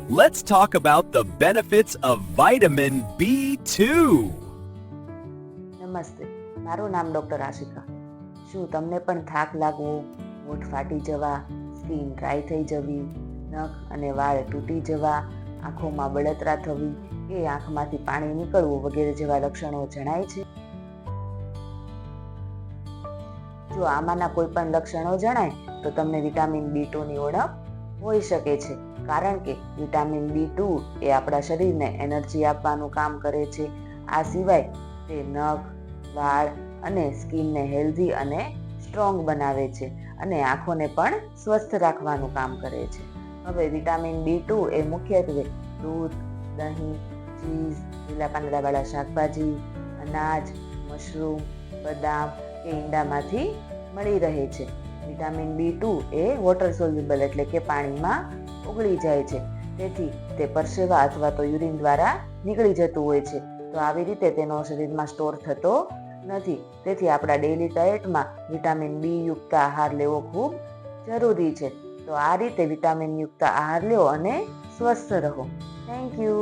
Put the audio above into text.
let's talk about the benefits of vitamin B2. નમસ્તે, મારું નામ ડૉક્ટર આશિકા. શું તમને પણ થાક લાગવો, હોઠ ફાટી જવા, સ્કિન ડ્રાય થઈ જવી, નખ અને વાળ તૂટી જવા, આંખોમાં બળતરા થવી કે આંખમાંથી પાણી નીકળવું વગેરે જેવા લક્ષણો જણાય છે? જો આમાંના કોઈ પણ લક્ષણો જણાય તો તમને વિટામિન B2ની ઉણપ હોઈ શકે છે, કારણ કે વિટામિન B2 એ આપણા શરીરને એનર્જી આપવાનું કામ કરે છે. આ સિવાય તે નખ, વાળ અને સ્કિનને હેલ્ધી અને સ્ટ્રોંગ બનાવે છે અને આંખોને પણ સ્વસ્થ રાખવાનું કામ કરે છે. હવે વિટામિન B2 એ મુખ્યત્વે દૂધ, દહીં, ચીઝ, લીલા પાંદડાવાળા શાકભાજી, અનાજ, મશરૂમ, બદામ કે ઈંડામાંથી મળી રહે છે. વિટામિન B2 એ વોટર સોલ્યુબલ એટલે કે પાણીમાં ઓગળી જાય છે, તેથી તે પરસેવા અથવા તો યુરિન દ્વારા નીકળી જતું હોય છે. તો આવી રીતે તેનો શરીરમાં સ્ટોર થતો નથી. તેથી આપણા ડેઇલી ડાયટમાં વિટામિન B યુક્ત આહાર લેવો ખૂબ જરૂરી છે. તો આ રીતે વિટામિન યુક્ત આહાર લો અને સ્વસ્થ રહો. Thank you.